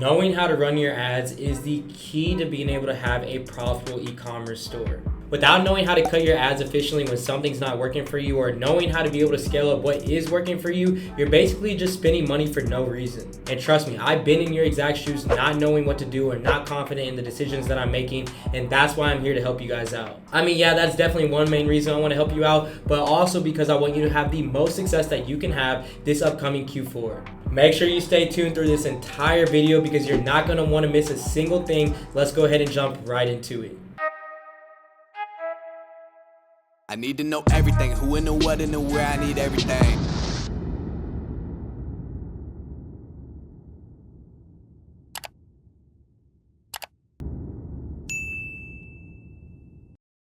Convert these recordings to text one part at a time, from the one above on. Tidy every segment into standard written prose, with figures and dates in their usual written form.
Knowing how to run your ads is the key to being able to have a profitable e-commerce store. Without knowing how to cut your ads efficiently when something's not working for you, or knowing how to be able to scale up what is working for you, you're basically just spending money for no reason. And trust me, I've been in your exact shoes, not knowing what to do or not confident in the decisions that I'm making, and that's why I'm here to help you guys out. I mean, yeah, that's definitely one main reason I want to help you out, but also because I want you to have the most success that you can have this upcoming Q4. Make sure you stay tuned through this entire video because you're not going to want to miss a single thing. Let's go ahead and jump right into it. I need to know everything, who and the what and the where, I need everything.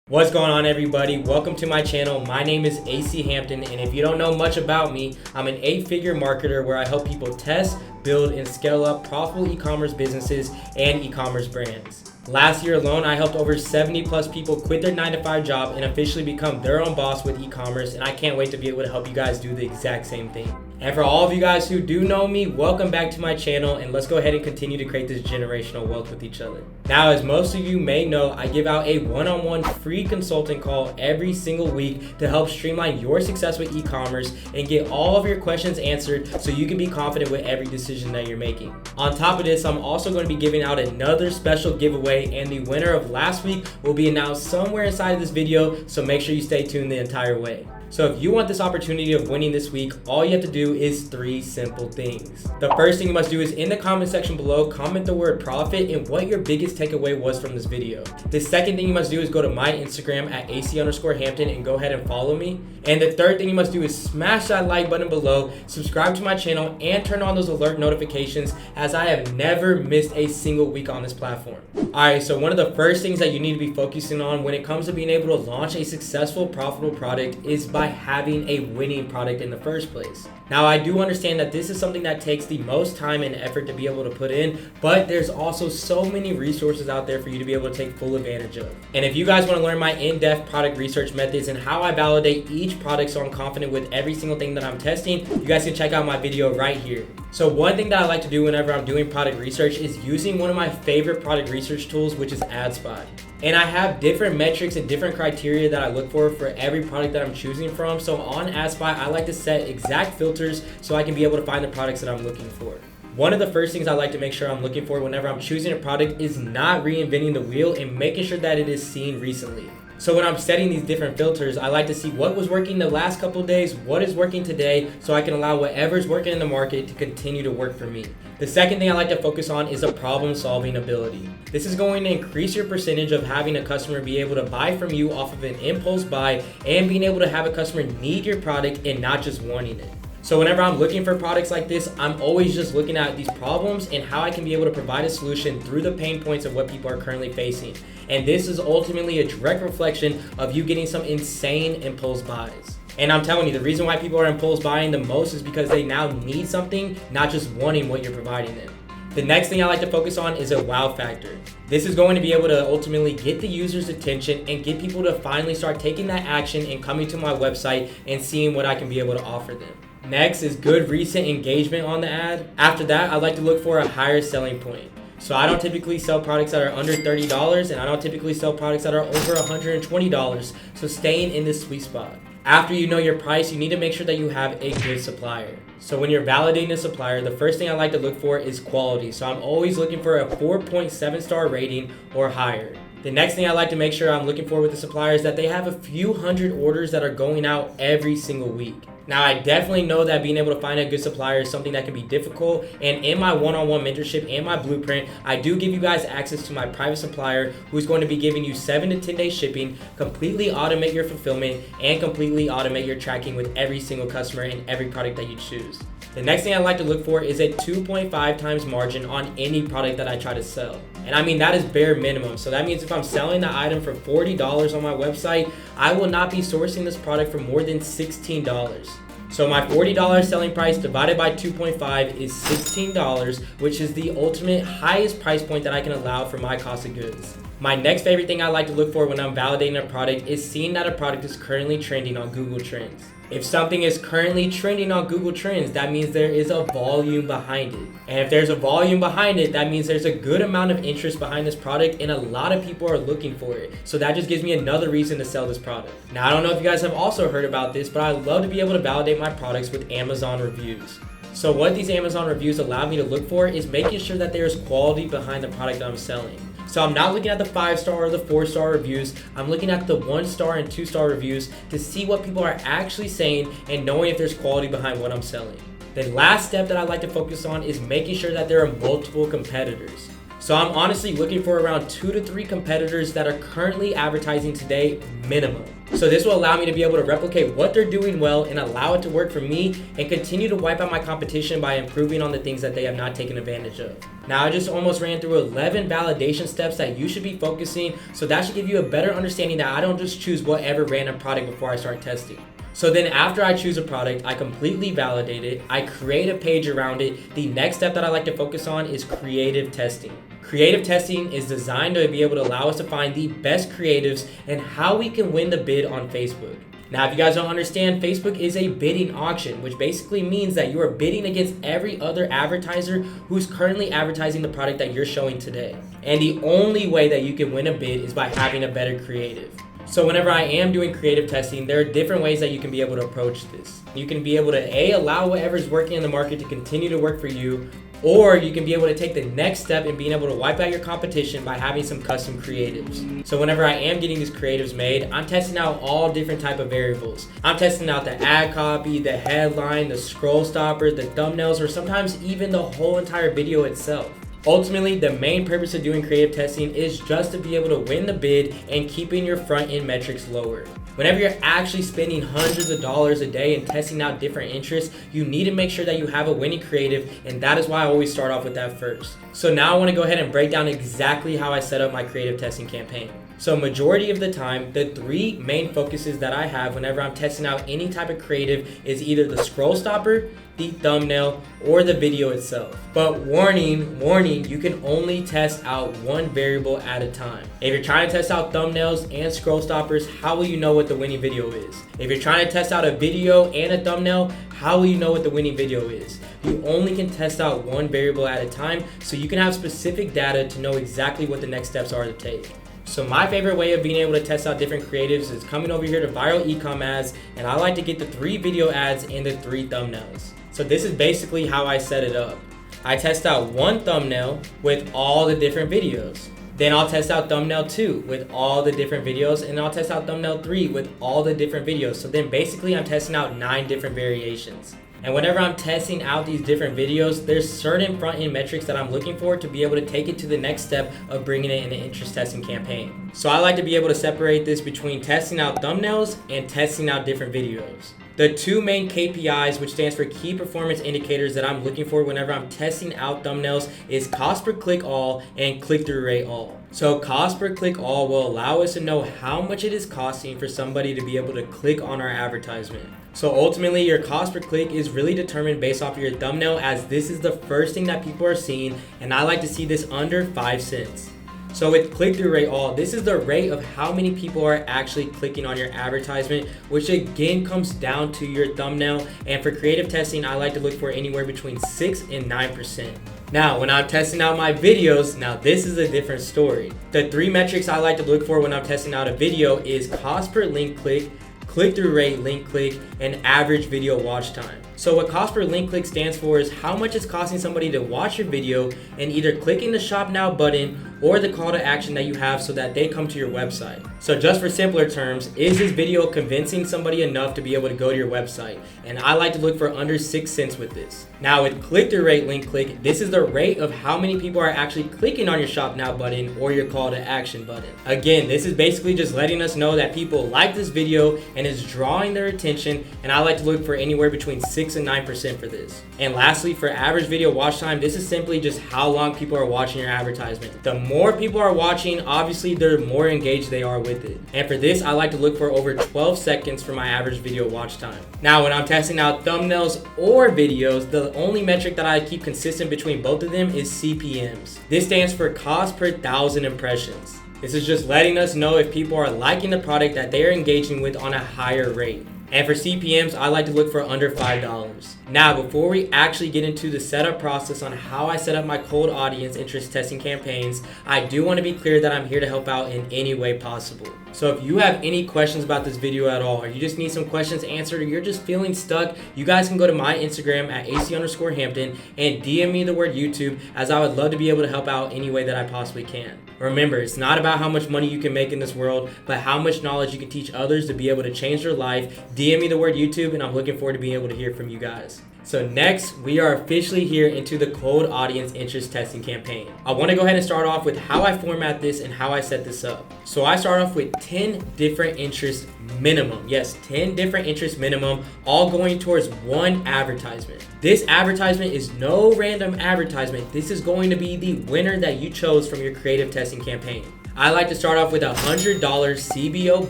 What's going on, everybody? Welcome to my channel. My name is AC Hampton, and if you don't know much about me, I'm an 8-figure marketer where I help people test, build, and scale up profitable e-commerce businesses and e-commerce brands. Last year alone, I helped over 70 plus people quit their 9-to-5 job and officially become their own boss with e-commerce, and I can't wait to be able to help you guys do the exact same thing. And for all of you guys who do know me, welcome back to my channel, and let's go ahead and continue to create this generational wealth with each other. Now, as most of you may know, I give out a one-on-one free consulting call every single week to help streamline your success with e-commerce and get all of your questions answered so you can be confident with every decision that you're making. On top of this, I'm also going to be giving out another special giveaway, and the winner of last week will be announced somewhere inside of this video, so make sure you stay tuned the entire way. So if you want this opportunity of winning this week, all you have to do is 3 simple things. The first thing you must do is in the comment section below, comment the word profit and what your biggest takeaway was from this video. The second thing you must do is go to my Instagram at AC_Hampton and go ahead and follow me. And the third thing you must do is smash that like button below, subscribe to my channel, and turn on those alert notifications, as I have never missed a single week on this platform. Alright, so one of the first things that you need to be focusing on when it comes to being able to launch a successful, profitable product is by having a winning product in the first place. Now, I do understand that this is something that takes the most time and effort to be able to put in, but there's also so many resources out there for you to be able to take full advantage of. And if you guys want to learn my in-depth product research methods and how I validate each product so I'm confident with every single thing that I'm testing, you guys can check out my video right here. So one thing that I like to do whenever I'm doing product research is using one of my favorite product research tools, which is AdSpot. And I have different metrics and different criteria that I look for every product that I'm choosing from. So on AdSpot, I like to set exact filters so I can be able to find the products that I'm looking for. One of the first things I like to make sure I'm looking for whenever I'm choosing a product is not reinventing the wheel and making sure that it is seen recently. So when I'm setting these different filters, I like to see what was working the last couple of days, what is working today, so I can allow whatever's working in the market to continue to work for me. The second thing I like to focus on is a problem-solving ability. This is going to increase your percentage of having a customer be able to buy from you off of an impulse buy and being able to have a customer need your product and not just wanting it. So whenever I'm looking for products like this, I'm always just looking at these problems and how I can be able to provide a solution through the pain points of what people are currently facing. And this is ultimately a direct reflection of you getting some insane impulse buys. And I'm telling you, the reason why people are impulse buying the most is because they now need something, not just wanting what you're providing them. The next thing I like to focus on is a wow factor. This is going to be able to ultimately get the user's attention and get people to finally start taking that action and coming to my website and seeing what I can be able to offer them. Next is good recent engagement on the ad. After that, I like to look for a higher selling point. So I don't typically sell products that are under $30, and I don't typically sell products that are over $120. So staying in this sweet spot. After you know your price, you need to make sure that you have a good supplier. So when you're validating a supplier, the first thing I like to look for is quality. So I'm always looking for a 4.7 star rating or higher. The next thing I like to make sure I'm looking for with the supplier is that they have a few hundred orders that are going out every single week. Now, I definitely know that being able to find a good supplier is something that can be difficult, and in my one-on-one mentorship and my blueprint, I do give you guys access to my private supplier who's going to be giving you 7 to 10 day shipping, completely automate your fulfillment, and completely automate your tracking with every single customer and every product that you choose. The next thing I like to look for is a 2.5 times margin on any product that I try to sell. And I mean, that is bare minimum. So that means if I'm selling the item for $40 on my website, I will not be sourcing this product for more than $16. So my $40 selling price divided by 2.5 is $16, which is the ultimate highest price point that I can allow for my cost of goods. My next favorite thing I like to look for when I'm validating a product is seeing that a product is currently trending on Google Trends. If something is currently trending on Google Trends, that means there is a volume behind it. And if there's a volume behind it, that means there's a good amount of interest behind this product and a lot of people are looking for it. So that just gives me another reason to sell this product. Now, I don't know if you guys have also heard about this, but I love to be able to validate my products with Amazon reviews. So what these Amazon reviews allow me to look for is making sure that there's quality behind the product that I'm selling. So I'm not looking at the 5-star or the 4-star reviews. I'm looking at the 1-star and 2-star reviews to see what people are actually saying and knowing if there's quality behind what I'm selling. The last step that I like to focus on is making sure that there are multiple competitors. So I'm honestly looking for around 2 to 3 competitors that are currently advertising today minimum. So this will allow me to be able to replicate what they're doing well and allow it to work for me and continue to wipe out my competition by improving on the things that they have not taken advantage of. Now, I just almost ran through 11 validation steps that you should be focusing, so that should give you a better understanding that I don't just choose whatever random product before I start testing. So then after I choose a product, I completely validate it, I create a page around it. The next step that I like to focus on is creative testing. Creative testing is designed to be able to allow us to find the best creatives and how we can win the bid on Facebook. Now, if you guys don't understand, Facebook is a bidding auction, which basically means that you are bidding against every other advertiser who's currently advertising the product that you're showing today. And the only way that you can win a bid is by having a better creative. So whenever I am doing creative testing, there are different ways that you can be able to approach this. You can be able to allow whatever's working in the market to continue to work for you, or you can be able to take the next step in being able to wipe out your competition by having some custom creatives. So whenever I am getting these creatives made, I'm testing out all different type of variables. I'm testing out the ad copy, the headline, the scroll stopper, the thumbnails, or sometimes even the whole entire video itself. Ultimately, the main purpose of doing creative testing is just to be able to win the bid and keeping your front end metrics lower. Whenever you're actually spending hundreds of dollars a day and testing out different interests, you need to make sure that you have a winning creative, and that is why I always start off with that first. So now I want to go ahead and break down exactly how I set up my creative testing campaign. So majority of the time, the 3 main focuses that I have whenever I'm testing out any type of creative is either the scroll stopper, the thumbnail, or the video itself. But warning, you can only test out one variable at a time. If you're trying to test out thumbnails and scroll stoppers, how will you know what the winning video is? If you're trying to test out a video and a thumbnail, how will you know what the winning video is? You only can test out one variable at a time, so you can have specific data to know exactly what the next steps are to take. So my favorite way of being able to test out different creatives is coming over here to viral ecom ads, and I like to get the 3 video ads and the 3 thumbnails. So this is basically how I set it up. I test out one thumbnail with all the different videos. Then I'll test out thumbnail 2 with all the different videos, and I'll test out thumbnail 3 with all the different videos. So then basically I'm testing out 9 different variations. And whenever I'm testing out these different videos, there's certain front-end metrics that I'm looking for to be able to take it to the next step of bringing it in an interest testing campaign. So I like to be able to separate this between testing out thumbnails and testing out different videos. The 2 main KPIs, which stands for key performance indicators that I'm looking for whenever I'm testing out thumbnails, is cost per click all and click-through rate all. So cost per click all will allow us to know how much it is costing for somebody to be able to click on our advertisement. So ultimately, your cost per click is really determined based off of your thumbnail, as this is the first thing that people are seeing, and I like to see this under 5 cents. So with click-through rate all, this is the rate of how many people are actually clicking on your advertisement, which again comes down to your thumbnail. And for creative testing, I like to look for anywhere between 6 and 9%. Now, when I'm testing out my videos, now this is a different story. The 3 metrics I like to look for when I'm testing out a video is cost per link click, click-through rate link click, and average video watch time. So what cost per link click stands for is how much it's costing somebody to watch your video and either clicking the shop now button or the call to action that you have so that they come to your website. So just for simpler terms, is this video convincing somebody enough to be able to go to your website? And I like to look for under 6 cents with this. Now with click-through rate link click, this is the rate of how many people are actually clicking on your shop now button or your call to action button. Again, this is basically just letting us know that people like this video and is drawing their attention, and I like to look for anywhere between 6 and 9% for this. And lastly, for average video watch time, this is simply just how long people are watching your advertisement. The more people are watching, obviously the more engaged they are with it. And for this, I like to look for over 12 seconds for my average video watch time. Now, when I'm testing out thumbnails or videos, the only metric that I keep consistent between both of them is CPMs. This stands for cost per 1,000 impressions. This is just letting us know if people are liking the product that they are engaging with on a higher rate. And for CPMs, I like to look for under $5. Now, before we actually get into the setup process on how I set up my cold audience interest testing campaigns, I do want to be clear that I'm here to help out in any way possible. So if you have any questions about this video at all, or you just need some questions answered, or you're just feeling stuck, you guys can go to my Instagram at AC_Hampton and DM me the word YouTube, as I would love to be able to help out any way that I possibly can. Remember, it's not about how much money you can make in this world, but how much knowledge you can teach others to be able to change their life. DM me the word YouTube, and I'm looking forward to being able to hear from you guys. So next, we are officially here into the cold audience interest testing campaign. I want to go ahead and start off with how I format this and how I set this up. So I start off with 10 different interest minimum. Yes, 10 different interest minimum, all going towards one advertisement. This advertisement is no random advertisement. This is going to be the winner that you chose from your creative testing campaign. I like to start off with a $100 CBO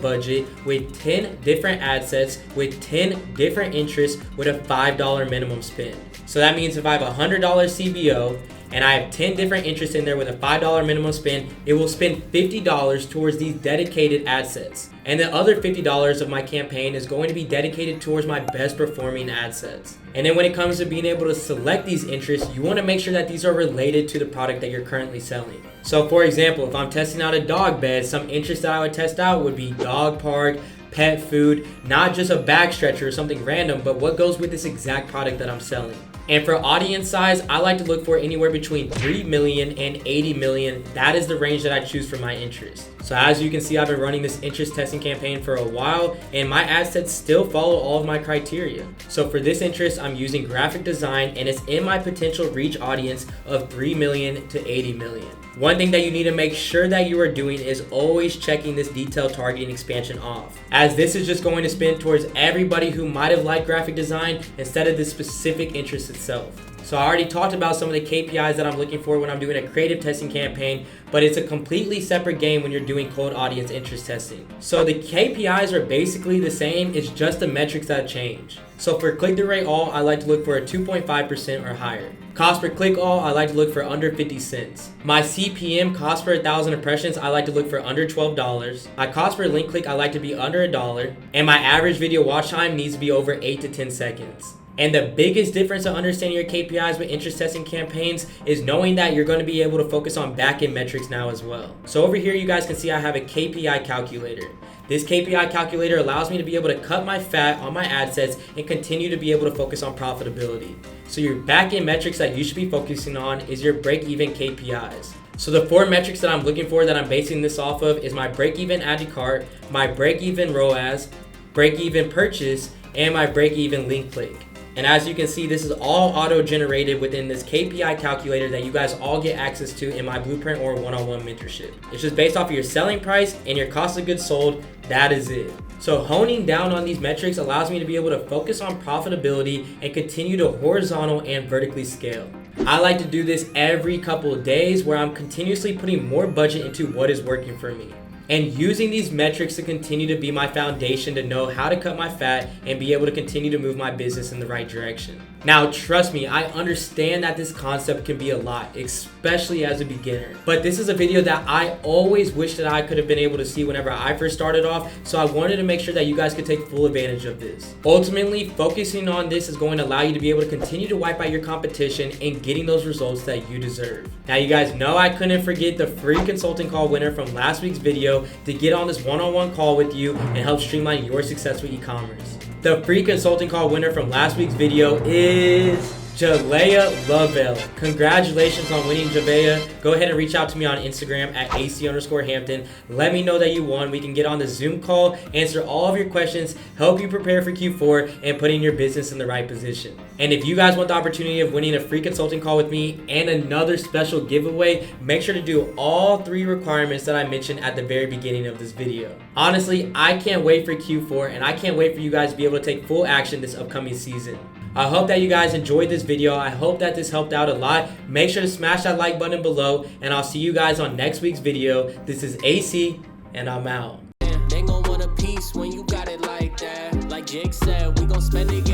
budget with 10 different ad sets with 10 different interests with a $5 minimum spend. So that means if I have a $100 CBO and I have 10 different interests in there with a $5 minimum spend, it will spend $50 towards these dedicated ad sets. And the other $50 of my campaign is going to be dedicated towards my best performing ad sets. And then when it comes to being able to select these interests, you want to make sure that these are related to the product that you're currently selling. So for example, if I'm testing out a dog bed, some interests that I would test out would be dog park, pet food, not just a back stretcher or something random, but what goes with this exact product that I'm selling. And for audience size, I like to look for anywhere between 3 million and 80 million. That is the range that I choose for my interest. So as you can see, I've been running this interest testing campaign for a while, and my ad sets still follow all of my criteria. So for this interest, I'm using graphic design, and it's in my potential reach audience of 3 million to 80 million. One thing that you need to make sure that you are doing is always checking this detailed targeting expansion off, as this is just going to spin towards everybody who might have liked graphic design instead of the specific interest itself. So I already talked about some of the KPIs that I'm looking for when I'm doing a creative testing campaign, but it's a completely separate game when you're doing cold audience interest testing. So the KPIs are basically the same, it's just the metrics that change. So for click-through rate all, I like to look for a 2.5% or higher. Cost per click all, I like to look for under 50 cents. My CPM, cost per 1,000 impressions, I like to look for under $12. My cost per link click, I like to be under $1. And my average video watch time needs to be over 8 to 10 seconds. And the biggest difference of understanding your KPIs with interest testing campaigns is knowing that you're going to be able to focus on back-end metrics now as well. So over here, you guys can see I have a KPI calculator. This KPI calculator allows me to be able to cut my fat on my ad sets and continue to be able to focus on profitability. So your back-end metrics that you should be focusing on is your break-even KPIs. So the 4 metrics that I'm looking for that I'm basing this off of is my break-even add to cart, my break-even ROAS, break-even purchase, and my break-even link click. And as you can see, this is all auto-generated within this KPI calculator that you guys all get access to in my blueprint or one-on-one mentorship. It's just based off of your selling price and your cost of goods sold. That is it. So honing down on these metrics allows me to be able to focus on profitability and continue to horizontal and vertically scale. I like to do this every couple of days where I'm continuously putting more budget into what is working for me, and using these metrics to continue to be my foundation to know how to cut my fat and be able to continue to move my business in the right direction. Now, trust me, I understand that this concept can be a lot, especially as a beginner. But this is a video that I always wish that I could have been able to see whenever I first started off, so I wanted to make sure that you guys could take full advantage of this. Ultimately, focusing on this is going to allow you to be able to continue to wipe out your competition and getting those results that you deserve. Now, you guys know I couldn't forget the free consulting call winner from last week's video to get on this one-on-one call with you and help streamline your success with e-commerce. The free consulting call winner from last week's video is Jalea Lovell. Congratulations on winning, Jalea. Go ahead and reach out to me on Instagram at AC_Hampton. Let me know that you won. We can get on the Zoom call, answer all of your questions, help you prepare for Q4, and putting your business in the right position. And if you guys want the opportunity of winning a free consulting call with me and another special giveaway, make sure to do all 3 requirements that I mentioned at the very beginning of this video. Honestly, I can't wait for Q4, and I can't wait for you guys to be able to take full action this upcoming season. I hope that you guys enjoyed this video. I hope that this helped out a lot. Make sure to smash that like button below, and I'll see you guys on next week's video. This is AC, and I'm out. They gon' want a piece when you got it like that. Like Jake said, we gon' spend it.